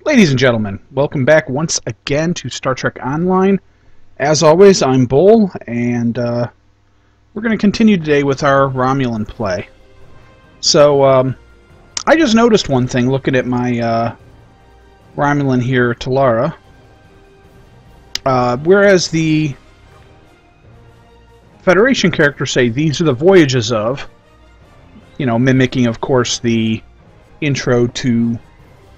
Ladies and gentlemen, welcome back once again to Star Trek Online. As always, I'm Bull, and we're going to continue today with our Romulan play. So, I just noticed one thing looking at my Romulan here, Talara. Whereas the Federation characters say these are the voyages of, you know, mimicking, of course, the intro to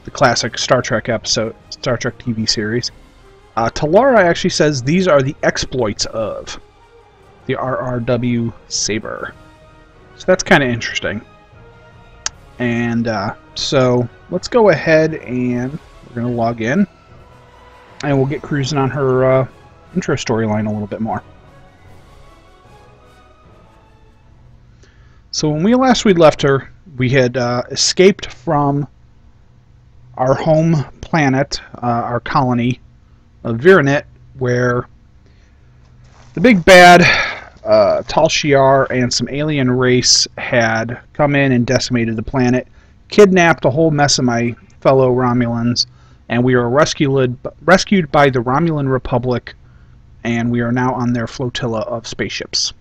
the classic Star Trek episode, Star Trek TV series. Talara actually says these are the exploits of the RRW Saber. So that's kind of interesting. And so let's go ahead and we're going to log in. And we'll get cruising on her intro storyline a little bit more. So when we last left her, we had escaped from our home planet, our colony of Viranet, where the big bad Tal Shiar and some alien race had come in and decimated the planet, kidnapped a whole mess of my fellow Romulans, and we were rescued by the Romulan Republic, and we are now on their flotilla of spaceships.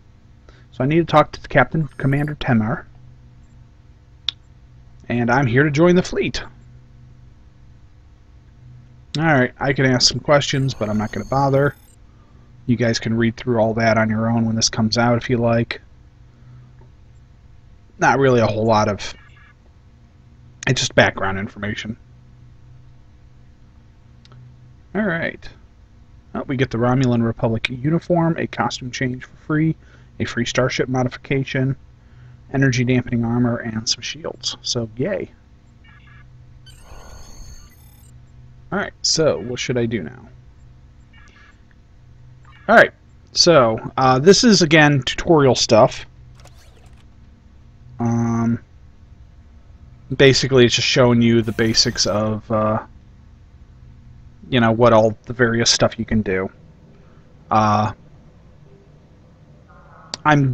So I need to talk to the Captain Commander Temar, and I'm here to join the fleet. Alright, I can ask some questions, but I'm not going to bother. You guys can read through all that on your own when this comes out if you like. Not really a whole lot of... It's just background information. Alright. Oh, we get the Romulan Republic uniform, a costume change for free, a free starship modification, energy dampening armor, and some shields. So, yay. Alright, so what should I do now? Alright, so this is, again, tutorial stuff. Basically, it's just showing you the basics of, you know, what all the various stuff you can do. I'm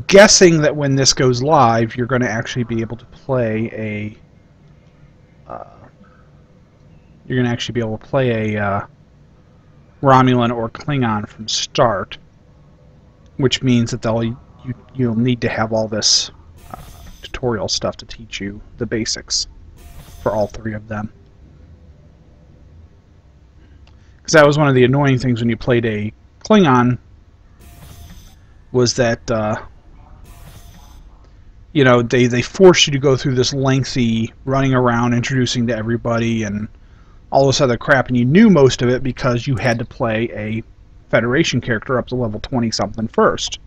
guessing that when this goes live, you're going to actually be able to play a... You're going to actually be able to play a Romulan or Klingon from start, which means that you'll need to have all this tutorial stuff to teach you the basics for all three of them. Because that was one of the annoying things when you played a Klingon, was that you know, they forced you to go through this lengthy running around introducing to everybody and all this other crap, and you knew most of it because you had to play a Federation character up to level 20-something first.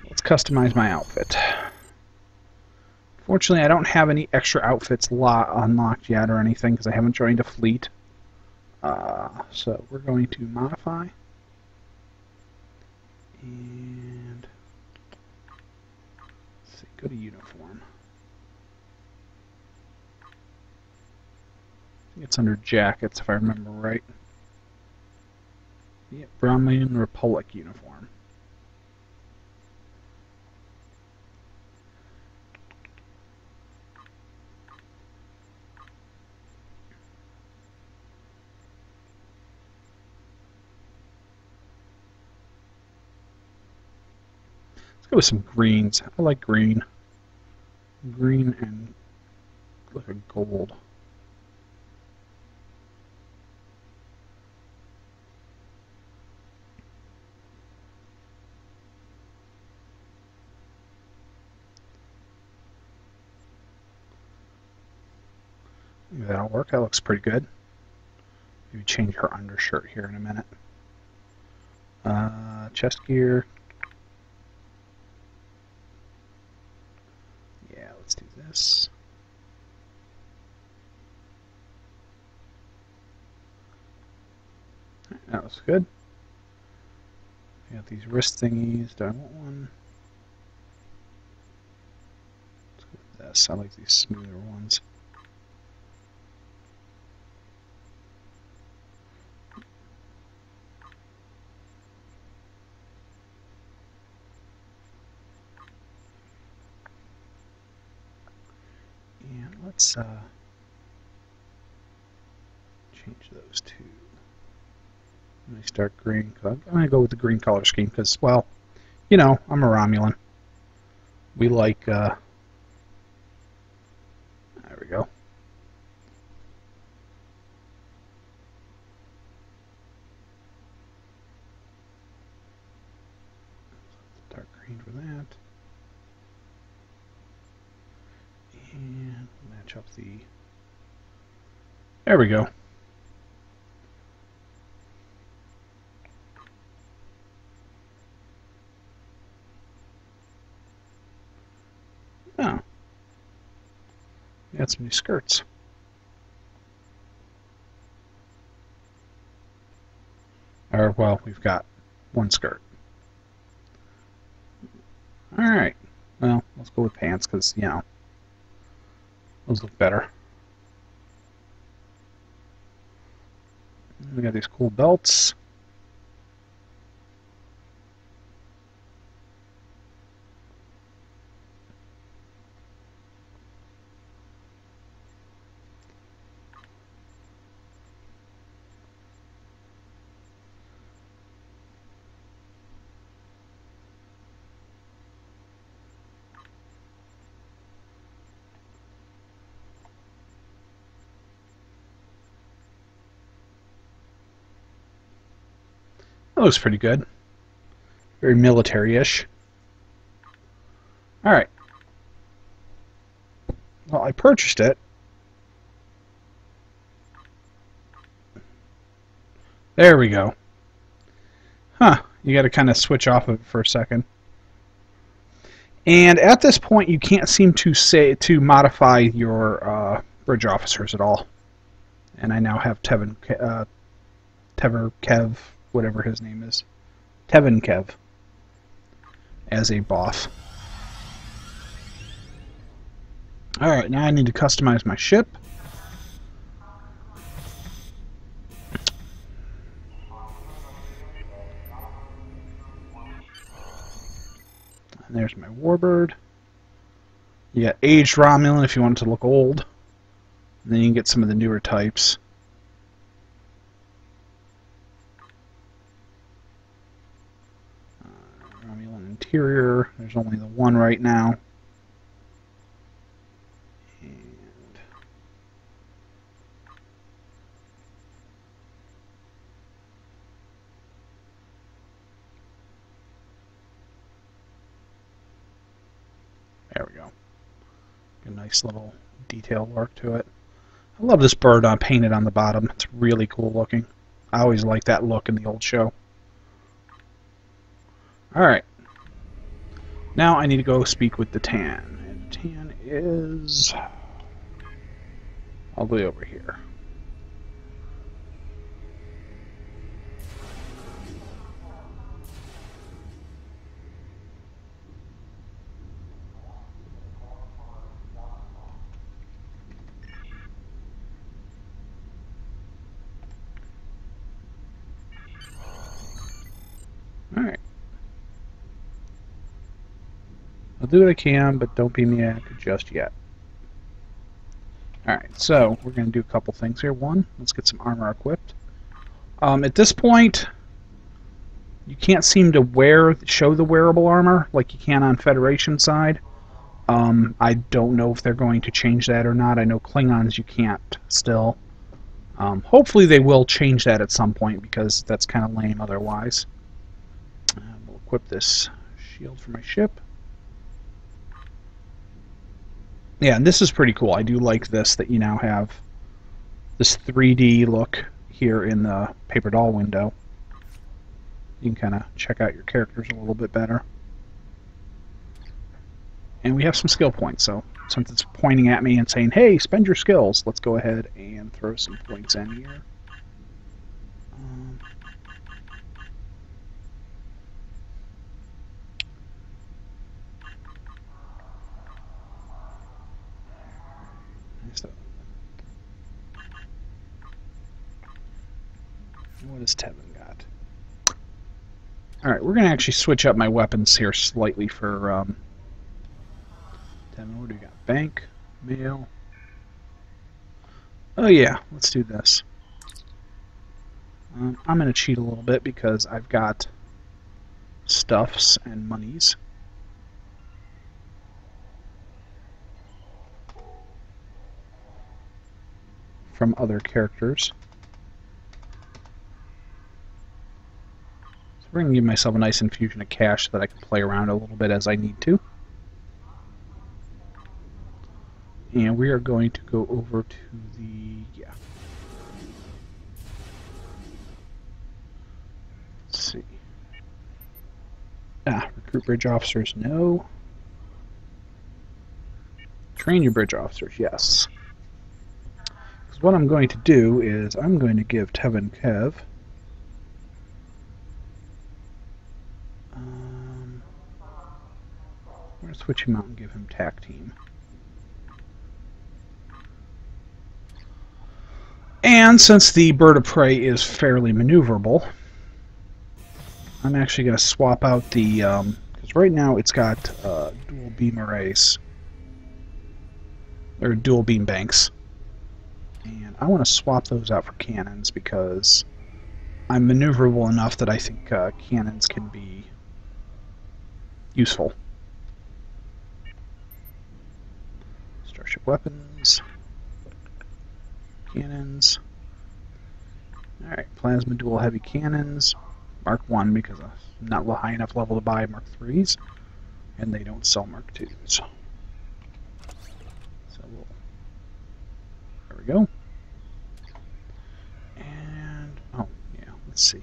Let's customize my outfit. Fortunately, I don't have any extra outfits unlocked yet or anything because I haven't joined a fleet. So we're going to modify. And let's see, go to uniform. It's under jackets, if I remember right. Yep, Romulan Republic uniform. Let's go with some greens. I like green. Green and like a gold. That'll work. That looks pretty good. Maybe change her undershirt here in a minute. Chest gear. Yeah, let's do this. Right, that was good. We got these wrist thingies. Do I want one? Let's go with this. I like these smoother ones. Let's Change those two. Nice dark green. I'm going to go with the green color scheme because, well, you know, I'm a Romulan. We like, there we go. Dark green for that. And match up the, there we go. Oh. Got some new skirts. Or, well, we've got one skirt. Alright. Well, let's go with pants because, you know, those look better. We got these cool belts. That looks pretty good. Very military-ish. Alright. Well, I purchased it. There we go. Huh. You got to kind of switch off of it for a second. And at this point, you can't seem to modify your bridge officers at all. And I now have Tever Kev, whatever his name is, Tevin Kev, as a boss. Alright, now I need to customize my ship. And there's my warbird. You got aged Romulan if you want it to look old. And then you can get some of the newer types. Romulan interior. There's only the one right now. And there we go. A nice little detail work to it. I love this bird painted on the bottom. It's really cool looking. I always liked that look in the old show. Alright. Now I need to go speak with the Tan. And the Tan is all the way over here. Alright. I'll do what I can, but don't be me just yet. Alright, so we're going to do a couple things here. One, let's get some armor equipped. At this point, you can't seem to show the wearable armor like you can on Federation side. I don't know if they're going to change that or not. I know Klingons you can't still. Hopefully they will change that at some point because that's kind of lame otherwise. We'll equip this shield for my ship. Yeah, and this is pretty cool. I do like this, that you now have this 3D look here in the paper doll window. You can kind of check out your characters a little bit better. And we have some skill points, so something's pointing at me and saying, hey, spend your skills. Let's go ahead and throw some points in here. What has Tevin got? Alright, we're going to actually switch up my weapons here slightly for Tevin. What do we got? Bank, mail. Oh yeah, let's do this. I'm going to cheat a little bit because I've got stuffs and monies. From other characters. So we're going to give myself a nice infusion of cash so that I can play around a little bit as I need to. And we are going to go over to the... yeah. Let's see. Recruit bridge officers, no. Train your bridge officers, yes. Because what I'm going to do is I'm going to give Tevin Kev I'm going to switch him out and give him TAC team. And since the bird of prey is fairly maneuverable, I'm actually going to swap out the, because right now it's got dual beam arrays, or dual beam banks. And I want to swap those out for cannons because I'm maneuverable enough that I think cannons can be useful. Starship weapons, cannons. Alright, plasma dual heavy cannons. Mark 1 because I'm not high enough level to buy Mark 3s, and they don't sell Mark 2s. So there we go. And, oh, yeah, let's see.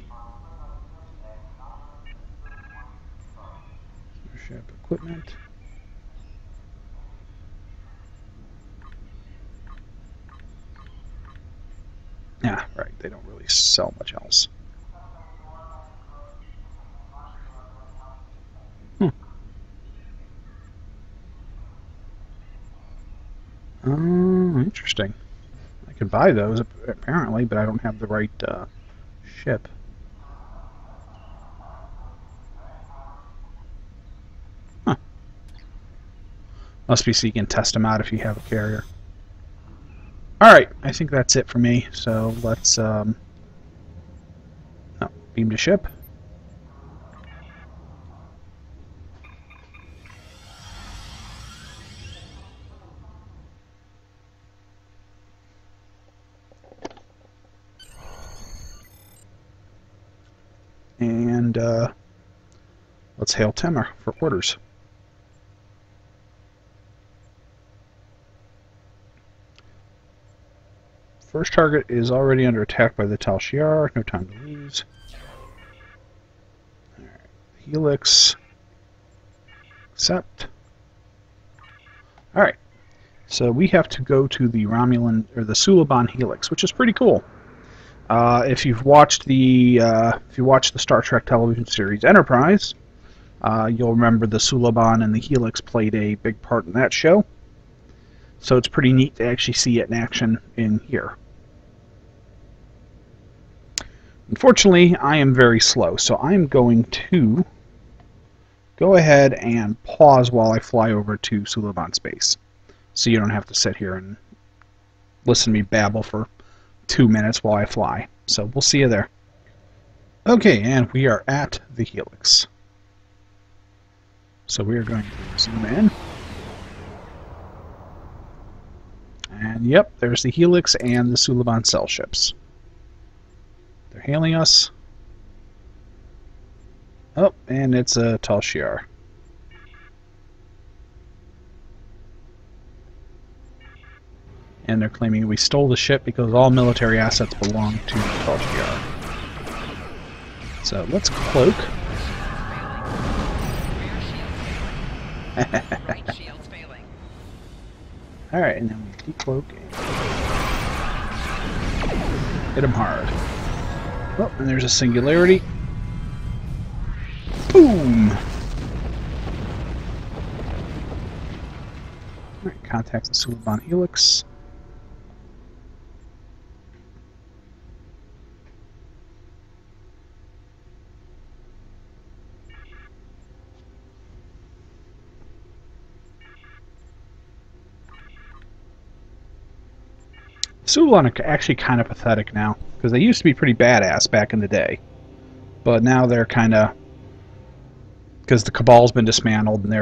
Starship equipment. Yeah, right, they don't really sell much else. Interesting. I could buy those, apparently, but I don't have the right ship. Huh. Must be so you can test them out if you have a carrier. Alright, I think that's it for me, so let's, beam to ship. And let's hail Timur for orders. First target is already under attack by the Tal Shiar. No time to lose. All right. Helix. Accept. Alright. So we have to go to the Romulan, or the Suliban Helix, which is pretty cool. If you've watched the Star Trek television series Enterprise, you'll remember the Suliban and the Helix played a big part in that show. So it's pretty neat to actually see it in action in here. Unfortunately, I am very slow, so I'm going to go ahead and pause while I fly over to Suliban space, so you don't have to sit here and listen to me babble for 2 minutes while I fly. So we'll see you there. Okay, and we are at the Helix. So we are going to zoom in. And yep, there's the Helix and the Suliban cell ships. They're hailing us. Oh, and it's a Tal Shiar. And they're claiming we stole the ship because all military assets belong to Tal Shiar. So let's cloak. Alright, and then we decloak and hit them hard. Oh, and there's a singularity. Boom! Alright, contact the Suliban Helix. Romulan are actually kind of pathetic now, because they used to be pretty badass back in the day. But now they're kind of... because the Cabal's been dismantled, and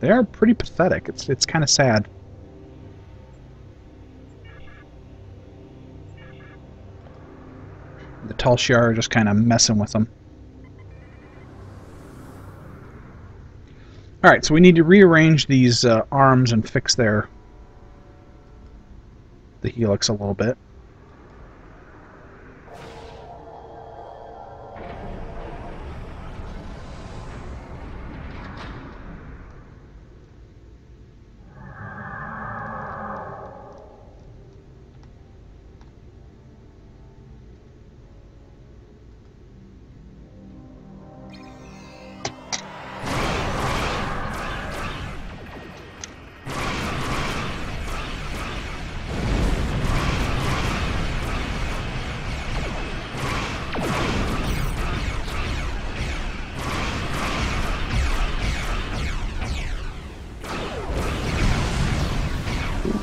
they're pretty pathetic. It's kind of sad. The Tal'Shar are just kind of messing with them. Alright, so we need to rearrange these arms and fix the helix a little bit.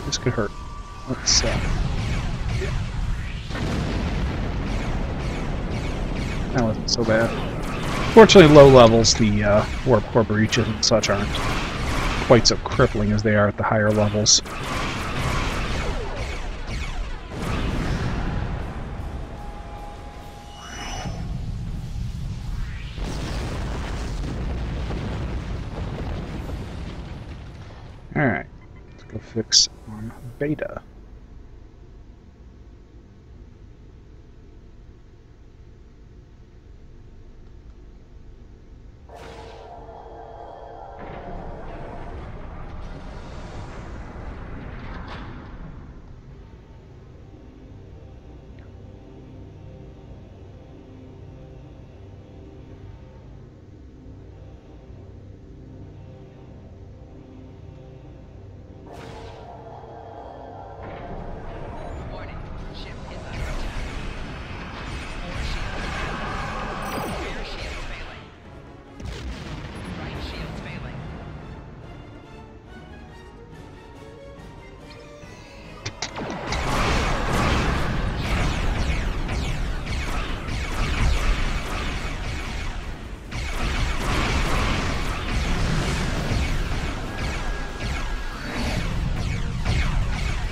This could hurt. Let's yeah. That wasn't so bad. Fortunately, low levels, the warp core breaches and such aren't quite so crippling as they are at the higher levels. Alright, let's go fix on Beta.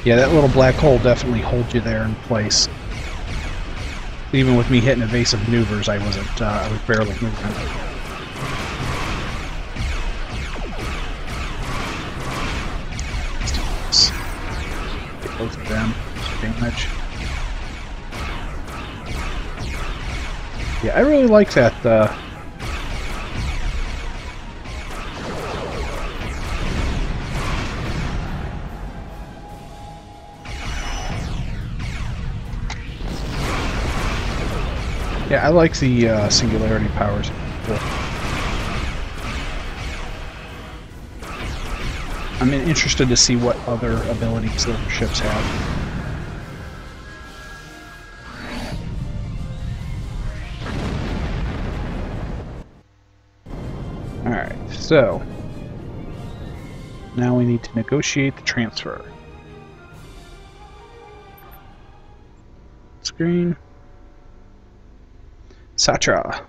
Yeah, that little black hole definitely holds you there in place. Even with me hitting evasive maneuvers, I was barely moving. Get both of them. Damage. Yeah, I really like that. Yeah, I like the singularity powers. Cool. I'm interested to see what other abilities the ships have. Alright, so now we need to negotiate the transfer. Screen. Satra.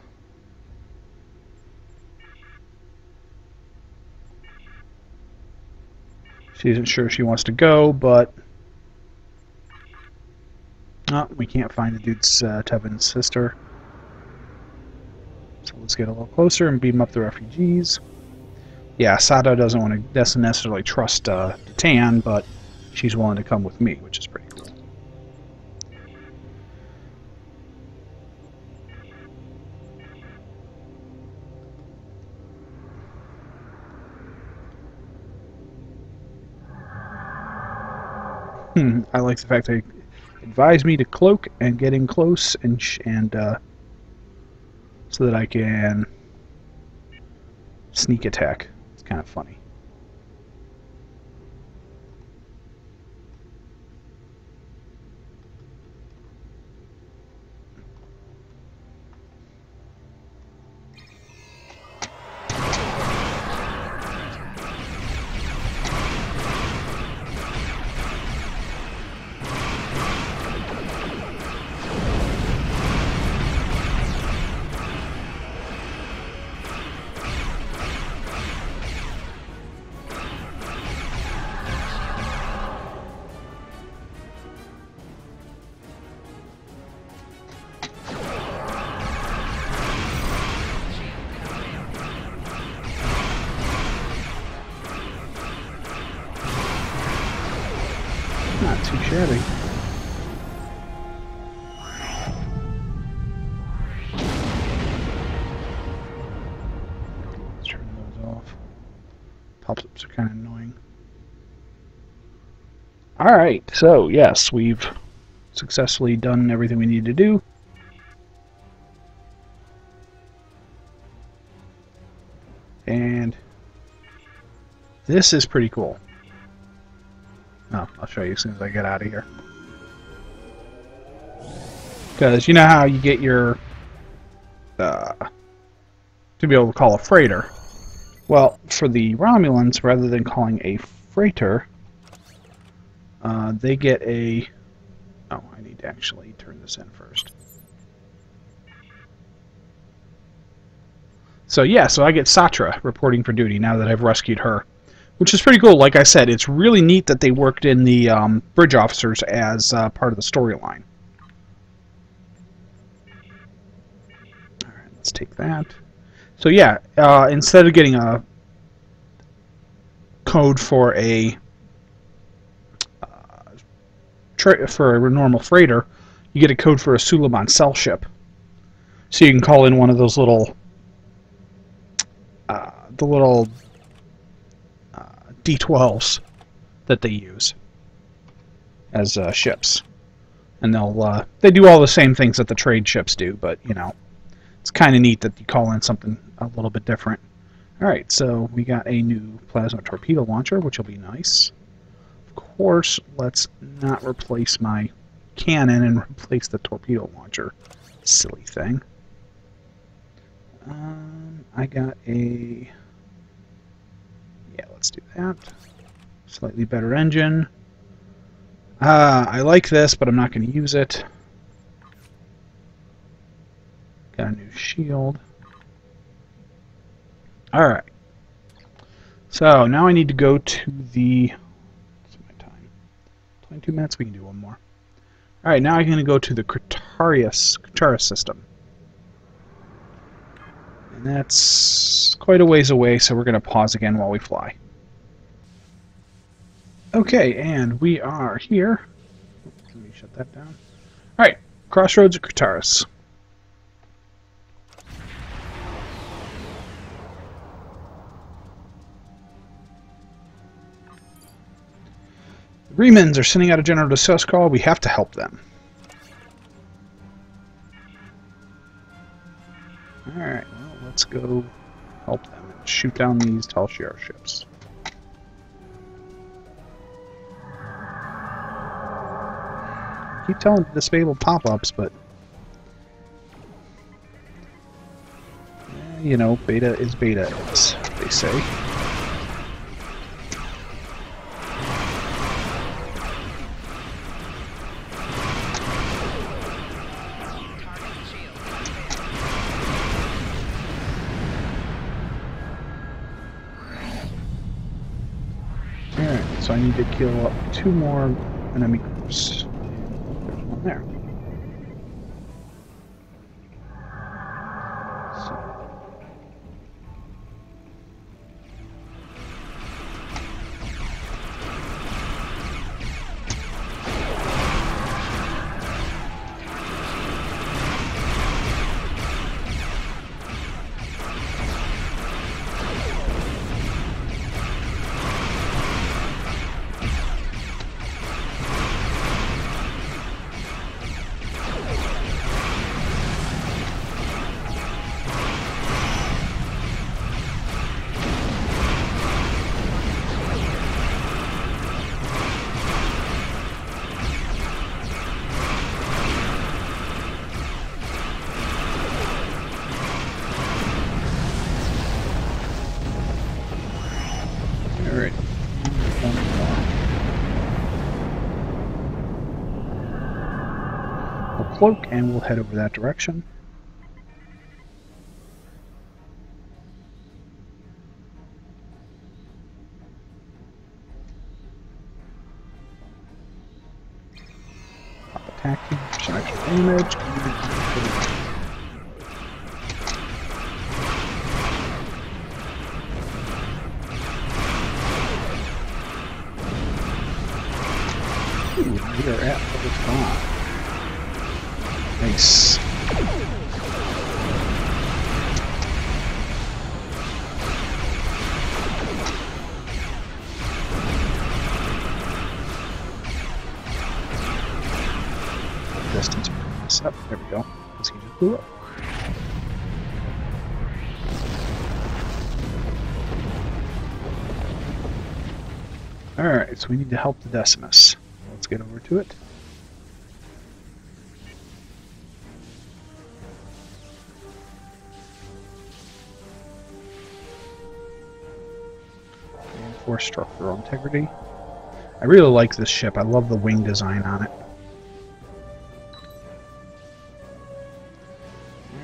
She isn't sure she wants to go, but oh, we can't find the dude's Tevin's sister. So let's get a little closer and beam up the refugees. Yeah, Sato doesn't necessarily trust Tan, but she's willing to come with me, which is pretty cool. I like the fact they advise me to cloak and get in close and so that I can sneak attack. It's kind of funny. Alright, so yes, we've successfully done everything we need to do. And this is pretty cool. Oh, I'll show you as soon as I get out of here. Because you know how you get your to be able to call a freighter. Well, for the Romulans, rather than calling a freighter, they get a... Oh, I need to actually turn this in first. So yeah, so I get Satra reporting for duty now that I've rescued her, which is pretty cool. Like I said, it's really neat that they worked in the bridge officers as part of the storyline. All right, let's take that. So yeah, instead of getting a code for a normal freighter, you get a code for a Suleiman cell ship. So you can call in one of those little D12s that they use as ships, and they do all the same things that the trade ships do, but you know, it's kind of neat that you call in something a little bit different. Alright, so we got a new plasma torpedo launcher, which will be nice. Of course, let's not replace my cannon and replace the torpedo launcher. Silly thing. I got a... Yeah, let's do that. Slightly better engine. I like this, but I'm not going to use it. Got a new shield. Alright. So, now I need to go to the... What's my time? 22 minutes? We can do one more. Alright, now I'm going to go to the Cretaris system. And that's quite a ways away, so we're going to pause again while we fly. Okay, and we are here. Let me shut that down. Alright, Crossroads of Cretaris. The Remans are sending out a general distress call. We have to help them. Alright, well, let's go help them and shoot down these Tal'Shar ships. I keep telling disable pop-ups, but you know, beta is beta, as they say. Alright, so I need to kill up 2 more enemy groups. There's one there. Alright. We'll cloak and we'll head over that direction. Pop attacking, some extra damage. We are at level 5. Nice. distance from this up. There we go. Because he just blew up. Alright, so we need to help the Decimus. Let's get over to it. Reinforce structural integrity. I really like this ship. I love the wing design on it.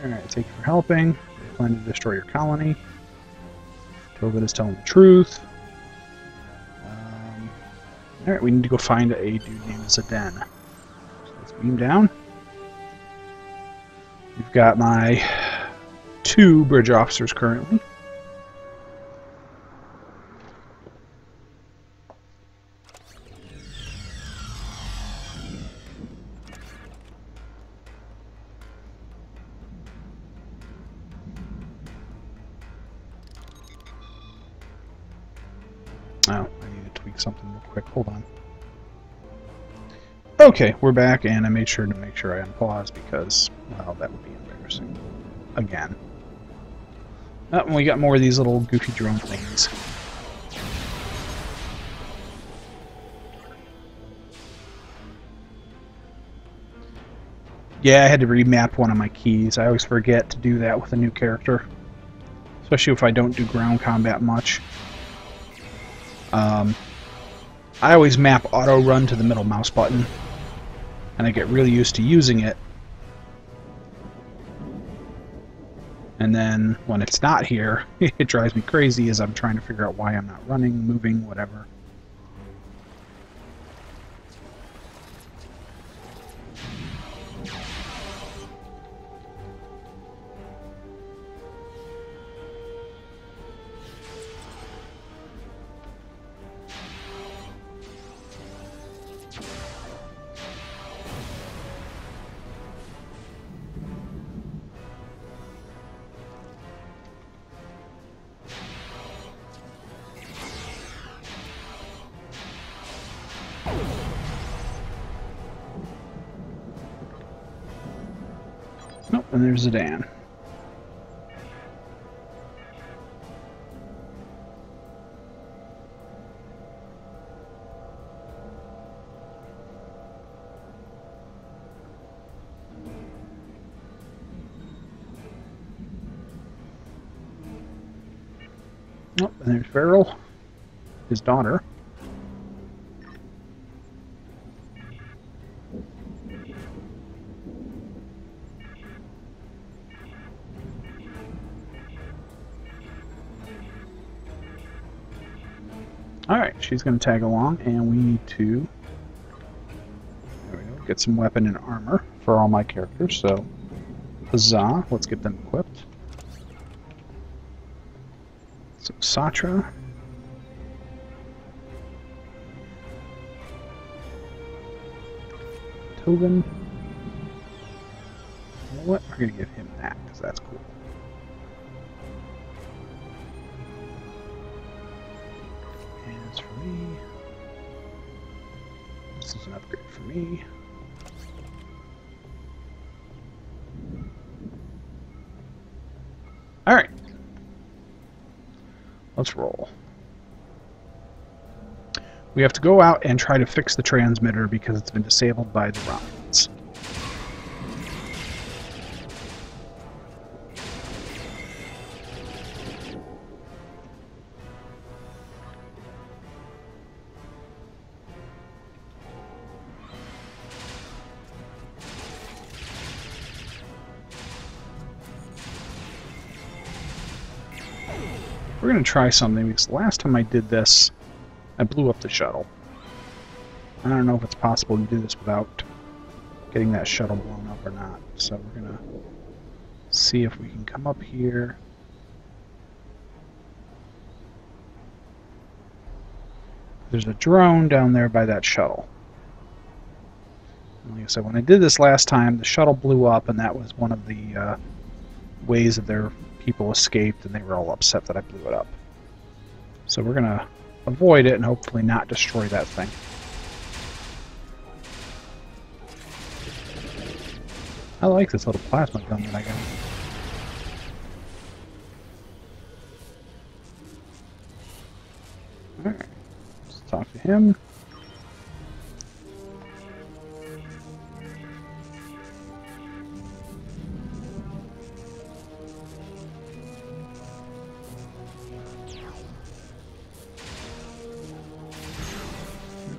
Alright, thank you for helping. They plan to destroy your colony. Tobin is telling the truth. Alright, we need to go find a dude named Zidane. So let's beam down. We've got my 2 bridge officers currently. Oh, I need to tweak something real quick. Hold on. Okay, we're back, and I made sure to make sure I unpause because, well, that would be embarrassing. Again. Oh, and we got more of these little goofy drone things. Yeah, I had to remap one of my keys. I always forget to do that with a new character. Especially if I don't do ground combat much. I always map auto run to the middle mouse button, and I get really used to using it. And then when it's not here, it drives me crazy as I'm trying to figure out why I'm not running, moving, whatever. Nope, and there's Zidane. Nope, and there's Beryl, his daughter. Alright, she's going to tag along, and we need to there we go, get some weapon and armor for all my characters, so huzzah, let's get them equipped. So Satra. Tobin. You know what? We're going to give him that, because that's cool. As for me, this is an upgrade for me. Alright. Let's roll. We have to go out and try to fix the transmitter because it's been disabled by the Romulans. We're going to try something because the last time I did this, I blew up the shuttle. I don't know if it's possible to do this without getting that shuttle blown up or not. So we're going to see if we can come up here. There's a drone down there by that shuttle. Like I said, when I did this last time, the shuttle blew up, and that was one of the ways that their people escaped, and they were all upset that I blew it up. So we're going to avoid it and hopefully not destroy that thing. I like this little plasma gun that I got. Alright, let's talk to him.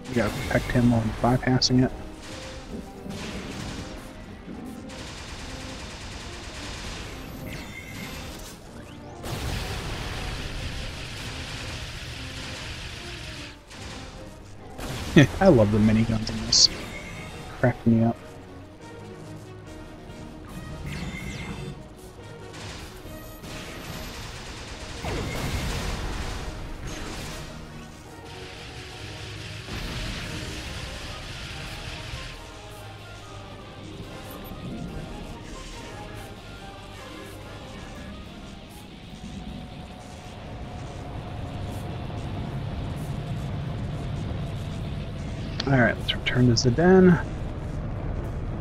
We gotta protect him while he's bypassing it. I love the miniguns in this. Crack me up. Alright, let's return to Zidane.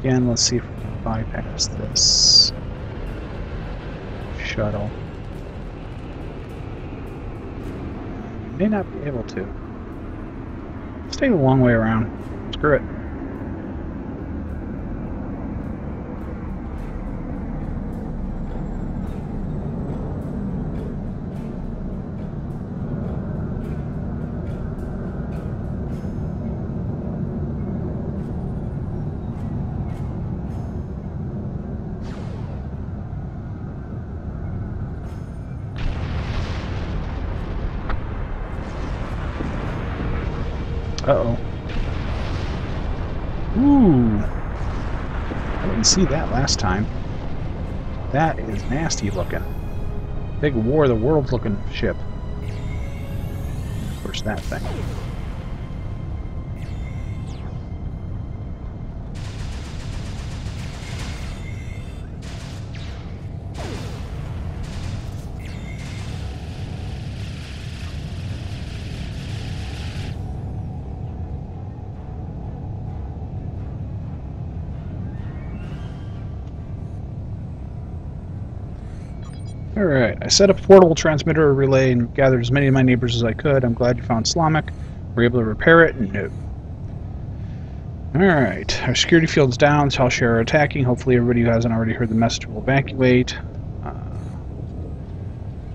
Again, let's see if we can bypass this shuttle. May not be able to. Let's take a long way around. Screw it. Uh-oh. Ooh. I didn't see that last time. That is nasty looking. Big War of the Worlds looking ship. Where's that thing? Alright, I set up a portable transmitter relay and gathered as many of my neighbors as I could. I'm glad you found Slamek. Were you able to repair it? No. Alright, our security field's down. Hellshare are attacking. Hopefully everybody who hasn't already heard the message will evacuate.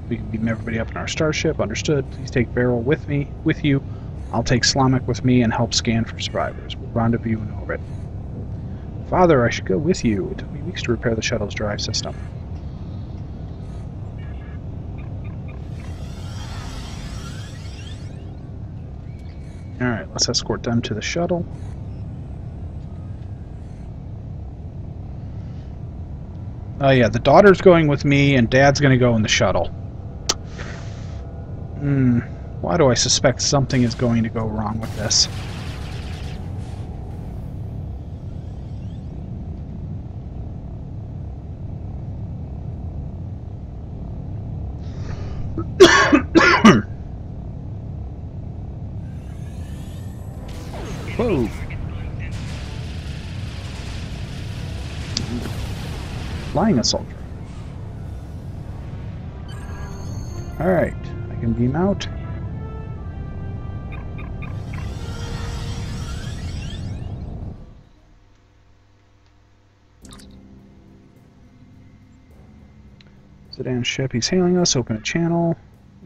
We can beam everybody up in our starship. Understood. Please take Beryl with you. I'll take Slamek with me and help scan for survivors. We'll rendezvous in orbit. Father, I should go with you. It took me weeks to repair the shuttle's drive system. Alright, let's escort them to the shuttle. Oh yeah, the daughter's going with me and Dad's going to go in the shuttle. Why do I suspect something is going to go wrong with this? Whoa! Flying a soldier. Alright, I can beam out. Zidane's ship, he's hailing us. Open a channel.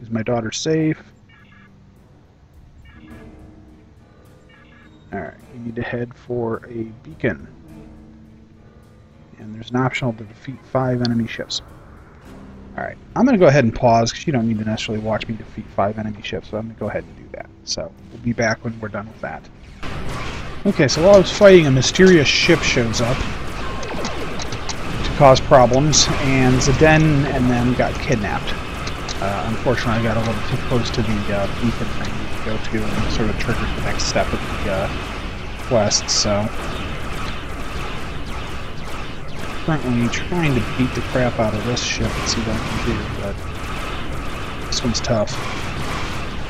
Is my daughter safe? Alright, we need to head for a beacon. And there's an optional to defeat 5 enemy ships. Alright, I'm going to go ahead and pause because you don't need to necessarily watch me defeat 5 enemy ships, so I'm going to go ahead and do that. So, we'll be back when we're done with that. Okay, so while I was fighting, a mysterious ship shows up to cause problems, and Zidane and them got kidnapped. Unfortunately, I got a little too close to the beacon thing to go to and sort of triggered the next step of the quest, so... currently trying to beat the crap out of this ship and see what I can do, but this one's tough.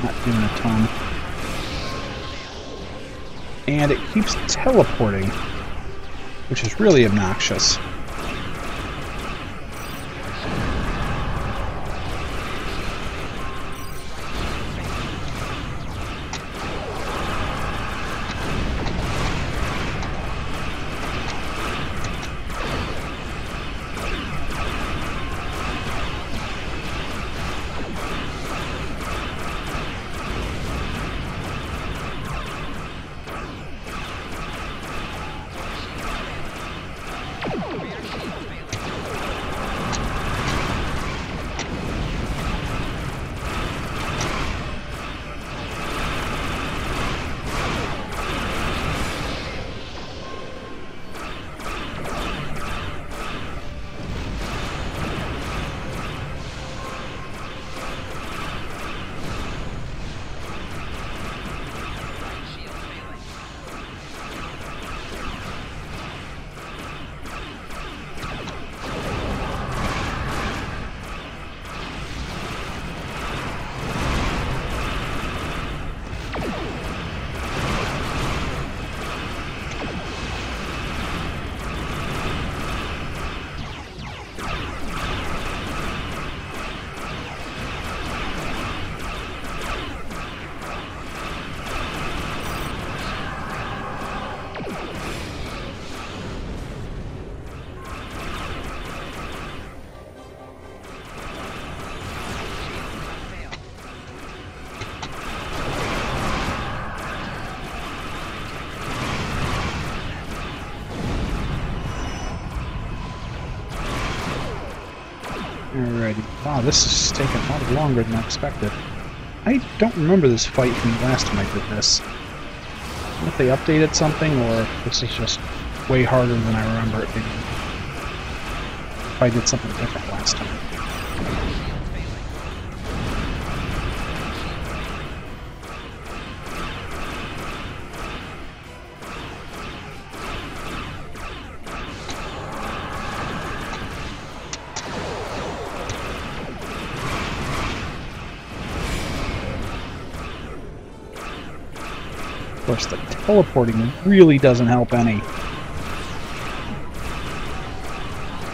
Not doing a ton. And it keeps teleporting, which is really obnoxious. Alrighty. Wow, this is taking a lot longer than I expected. I don't remember this fight from the last time I did this. I don't know if they updated something, or if this is just way harder than I remember it being. If I did something different last time. Of course, the teleporting really doesn't help any.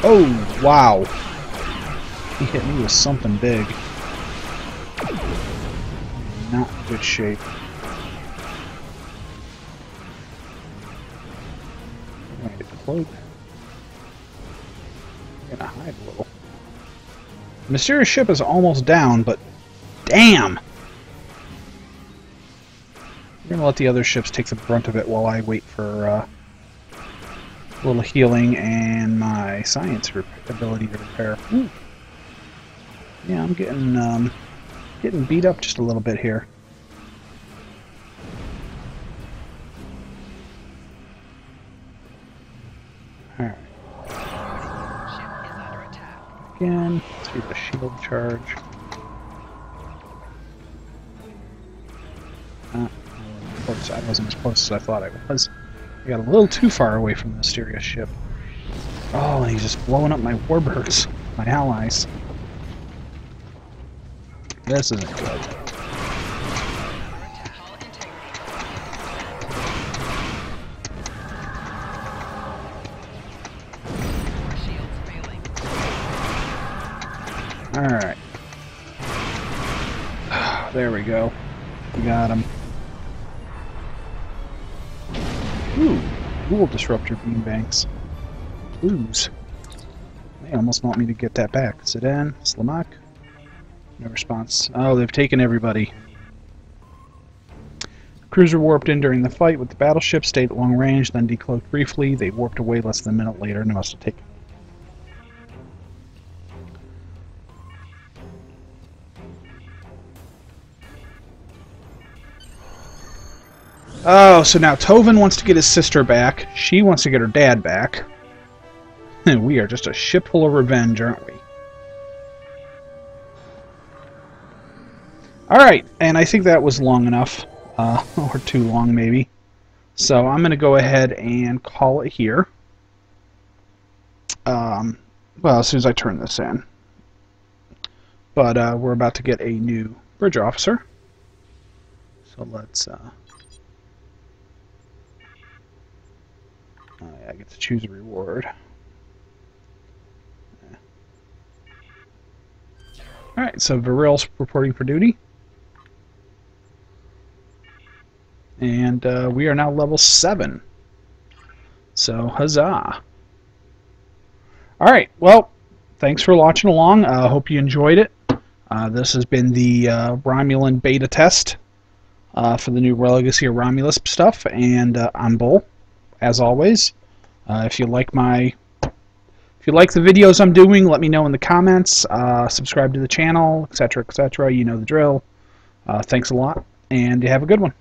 Oh, wow. He hit me with something big. Not in good shape. I'm going to cloak. I'm going to hide a little. The mysterious ship is almost down, but damn! I'm going to let the other ships take the brunt of it while I wait for a little healing and my science ability to repair. Ooh. Yeah, I'm getting beat up just a little bit here. Alright. Again, let's do the shield charge. I wasn't as close as I thought I was. I got a little too far away from the mysterious ship. Oh, and he's just blowing up my warbirds, my allies. This isn't good. Alright. There we go. We got him. Ooh, cool disruptor beambanks. Blues. They almost want me to get that back. Sedan, Slamak. No response. Oh, they've taken everybody. Cruiser warped in during the fight with the battleship, stayed at long range, then decloaked briefly. They warped away less than a minute later and must have taken. Oh, so now Tovin wants to get his sister back. She wants to get her dad back. We are just a ship full of revenge, aren't we? Alright, and I think that was long enough. Or too long, maybe. So I'm going to go ahead and call it here. Well, as soon as I turn this in. But we're about to get a new bridge officer. So let's... I get to choose a reward. Alright, so Viril's reporting for duty. And we are now level 7. So, huzzah. Alright, well, thanks for watching along. I hope you enjoyed it. This has been the Romulan beta test for the new Legacy of Romulus stuff, and I'm Bull, as always. If you like the videos I'm doing, let me know in the comments. Subscribe to the channel, etc., etc. You know the drill. Thanks a lot, and you have a good one.